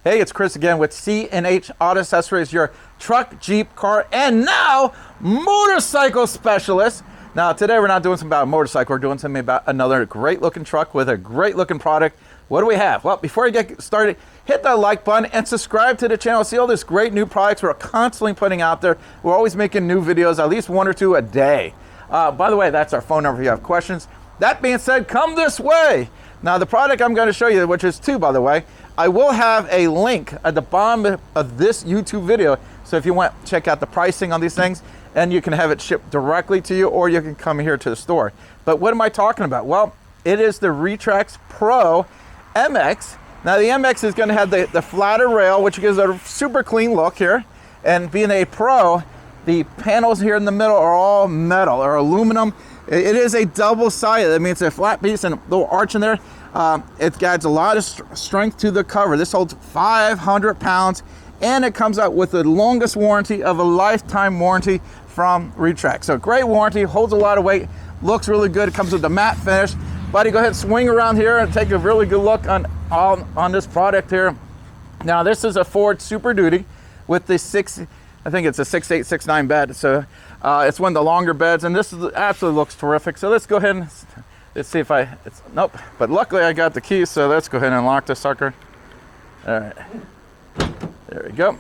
Hey, it's Chris again with C&H Auto Accessories, your truck, Jeep, car, and now motorcycle specialist. Now, today we're not doing something about a motorcycle. We're doing something about another great looking truck with a great looking product. What do we have? Well, before you get started, hit that like button and subscribe to the channel. See all these great new products we're constantly putting out there. We're always making new videos, at least 1 or 2 a day. By the way, that's our phone number if you have questions. That being said, come this way. Now, the product I'm going to show you, which is 2, by the way, I will have a link at the bottom of this YouTube video. So if you want to check out the pricing on these things, and you can have it shipped directly to you, or you can come here to the store. But what am I talking about? Well, it is the RetraxPro MX. Now, the MX is going to have the flatter rail, which gives a super clean look here. And being a Pro, the panels here in the middle are all metal or aluminum. It is a double-sided. That means a flat piece and a little arch in there. It adds a lot of strength to the cover. This holds 500 pounds, and it comes out with the longest warranty of a lifetime warranty from Retrax. So great warranty, holds a lot of weight, looks really good. It comes with the matte finish. Buddy, go ahead and swing around here and take a really good look on this product here. Now, this is a Ford Super Duty with the I think it's a 6'8", 6'9" bed. So it's one of the longer beds, and this absolutely looks terrific. So let's go ahead and let's see if nope. But luckily I got the keys, so let's go ahead and unlock this sucker. All right, there we go.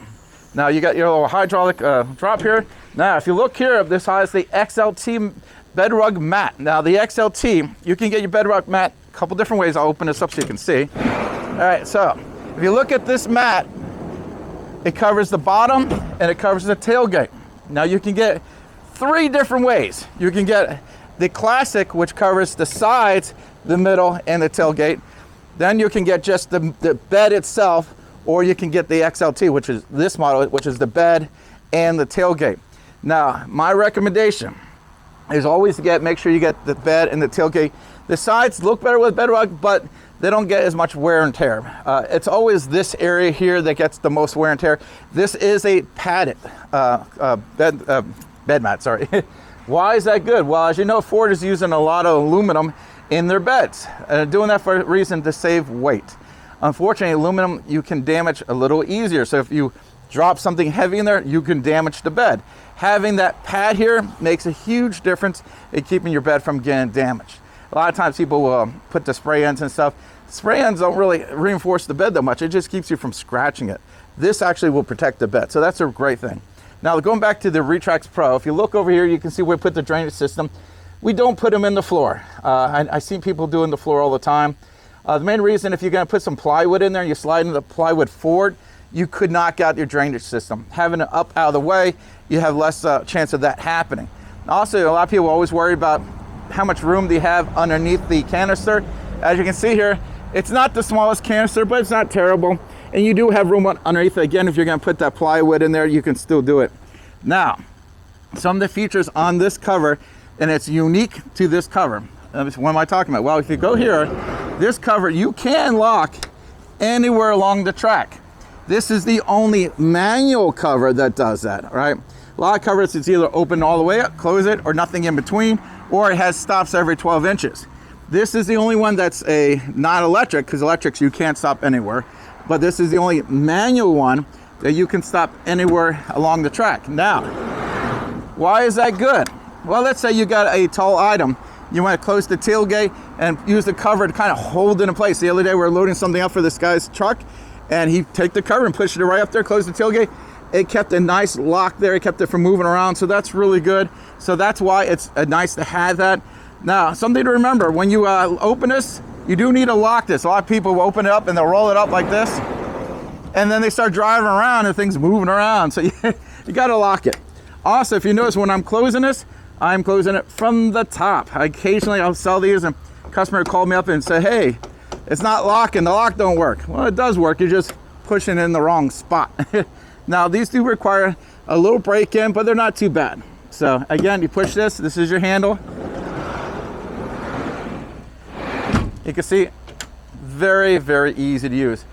Now you got your little hydraulic drop here. Now, if you look here, this has the XLT Bedrug Mat. Now, the XLT, you can get your Bedrug mat a couple different ways. I'll open this up so you can see. All right, so if you look at this mat, it covers the bottom and it covers the tailgate. Now, you can get 3 different ways. You can get the classic, which covers the sides, the middle, and the tailgate. Then you can get just the bed itself, or you can get the XLT, which is this model, which is the bed and the tailgate. Now, my recommendation is always to make sure you get the bed and the tailgate. The sides look better with Bedrug, but they don't get as much wear and tear. It's always this area here that gets the most wear and tear. This is a padded bed mat, sorry. Why is that good? Well, as you know, Ford is using a lot of aluminum in their beds, doing that for a reason to save weight. Unfortunately, aluminum you can damage a little easier. So if you drop something heavy in there, you can damage the bed. Having that pad here makes a huge difference in keeping your bed from getting damaged. A lot of times people will put the spray ends and stuff. Spray ends don't really reinforce the bed that much. It just keeps you from scratching it. This actually will protect the bed, so that's a great thing. Now, going back to the RetraxPro, if you look over here, you can see we put the drainage system. We don't put them in the floor. I see people doing the floor all the time. The main reason, if you're going to put some plywood in there and you slide the plywood forward, you could knock out your drainage system. Having it up out of the way, you have less chance of that happening. Also, a lot of people always worry about how much room do you have underneath the canister. As you can see here, it's not the smallest canister, but it's not terrible. And you do have room underneath it. Again, if you're going to put that plywood in there, you can still do it. Now, some of the features on this cover, and it's unique to this cover. What am I talking about? Well, if you go here, this cover, you can lock anywhere along the track. This is the only manual cover that does that, right? A lot of covers, it's either open all the way up, close it, or nothing in between, or it has stops every 12 inches. This is the only one that's not electric, because electrics you can't stop anywhere. But this is the only manual one that you can stop anywhere along the track. Now, why is that good? Well, let's say you got a tall item. You want to close the tailgate and use the cover to kind of hold it in place. The other day we were loading something up for this guy's truck, and he took the cover and pushed it right up there, closed the tailgate. It kept a nice lock there. It kept it from moving around, so that's really good. So that's why it's nice to have that. Now, something to remember, when you open this, you do need to lock this. A lot of people will open it up and they'll roll it up like this, and then they start driving around and things moving around. So you got to lock it. Also, if you notice, when I'm closing this, I'm closing it from the top. Occasionally I'll sell these and a customer called me up and say, hey, it's not locking, the lock don't work. Well, it does work, you're just pushing it in the wrong spot. Now, these do require a little break-in, but they're not too bad. So again, you push this is your handle. You can see, very, very easy to use.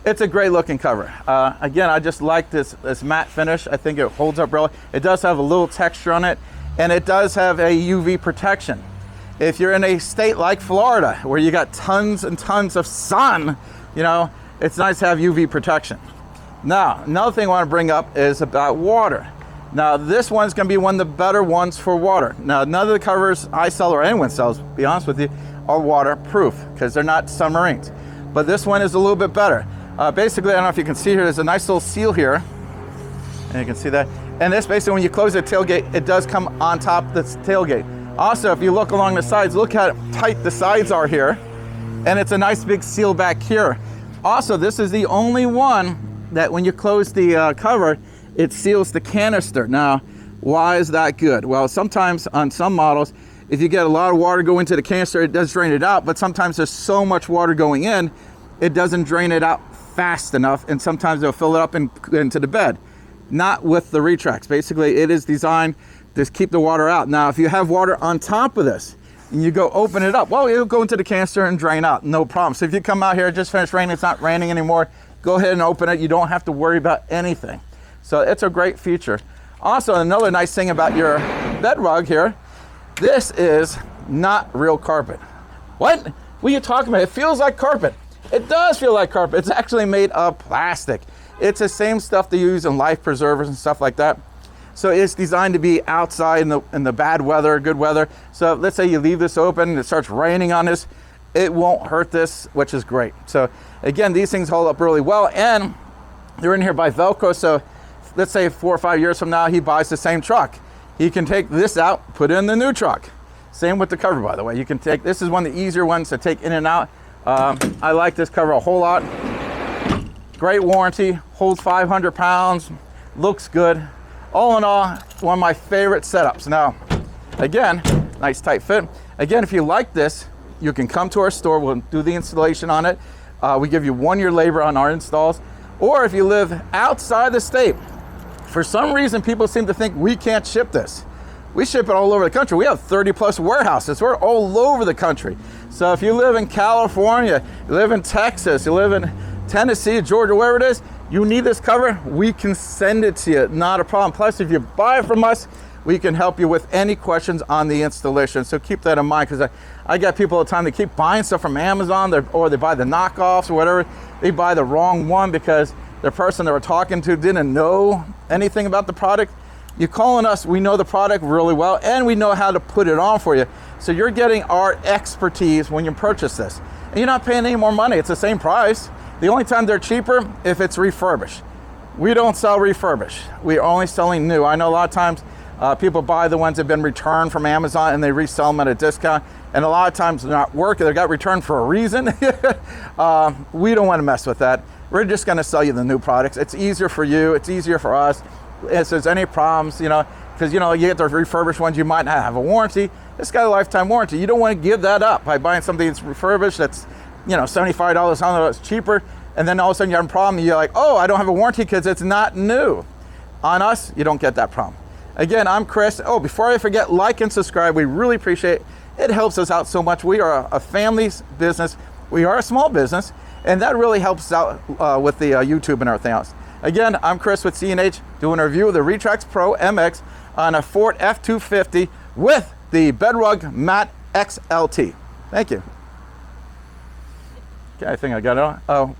It's a great looking cover. Again, I just like this matte finish. I think it holds up really. It does have a little texture on it, and it does have a UV protection. If you're in a state like Florida, where you got tons and tons of sun, you know, it's nice to have UV protection. Now, another thing I want to bring up is about water. Now, this one's going to be one of the better ones for water. Now, none of the covers I sell or anyone sells, to be honest with you, are waterproof because they're not submarines. But this one is a little bit better. Basically, I don't know if you can see here, there's a nice little seal here. And you can see that. And this basically, when you close the tailgate, it does come on top of the tailgate. Also, if you look along the sides, look how tight the sides are here. And it's a nice big seal back here. Also, this is the only one that when you close the cover, it seals the canister. Now, why is that good? Well, sometimes on some models, if you get a lot of water go into the canister, it does drain it out, but sometimes there's so much water going in, it doesn't drain it out fast enough, and sometimes it'll fill it up into the bed. Not with the Retrax. Basically, it is designed to keep the water out. Now, if you have water on top of this, and you go open it up, well, it'll go into the canister and drain out, no problem. So if you come out here, it just finished raining, it's not raining anymore, go ahead and open it. You don't have to worry about anything. So it's a great feature. Also, another nice thing about your bed rug here, this is not real carpet. What? What are you talking about? It feels like carpet. It does feel like carpet. It's actually made of plastic. It's the same stuff they use in life preservers and stuff like that. So it's designed to be outside in the bad weather, good weather. So let's say you leave this open and it starts raining on this, it won't hurt this, which is great. So again, these things hold up really well, and they're in here by Velcro. So let's say 4 or 5 years from now, he buys the same truck. He can take this out, put in the new truck. Same with the cover, by the way. You can take, this is one of the easier ones to take in and out. I like this cover a whole lot. Great warranty, holds 500 pounds, looks good. All in all, one of my favorite setups. Now, again, nice tight fit. Again, if you like this, you can come to our store. We'll do the installation on it. We give you 1 year labor on our installs. Or if you live outside the state, for some reason, people seem to think we can't ship this. We ship it all over the country. We have 30 plus warehouses. We're all over the country. So if you live in California, you live in Texas, you live in Tennessee, Georgia, wherever it is, you need this cover, we can send it to you, not a problem. Plus, if you buy it from us, we can help you with any questions on the installation. So keep that in mind, because I get people all the time, they keep buying stuff from Amazon, or they buy the knockoffs or whatever. They buy the wrong one because the person they were talking to didn't know anything about the product. You're calling us, we know the product really well, and we know how to put it on for you. So you're getting our expertise when you purchase this. And you're not paying any more money, it's the same price. The only time they're cheaper, if it's refurbished. We don't sell refurbished. We're only selling new. I know a lot of times people buy the ones that have been returned from Amazon and they resell them at a discount. And a lot of times they're not working, they got returned for a reason. We don't want to mess with that. We're just gonna sell you the new products. It's easier for you, it's easier for us. If there's any problems, because you get the refurbished ones, you might not have a warranty. It's got a lifetime warranty. You don't want to give that up by buying something that's refurbished that's $75, $100 cheaper, and then all of a sudden you have a problem and you're like, oh, I don't have a warranty because it's not new. On us, you don't get that problem. Again, I'm Chris. Oh, before I forget, like and subscribe. We really appreciate it. It helps us out so much. We are a family's business. We are a small business, and that really helps out with the YouTube and everything else. Again, I'm Chris with C&H doing a review of the RetraxPro MX on a Ford F-250 with the Bedrug Mat XLT. Thank you. Okay, I think I got it on.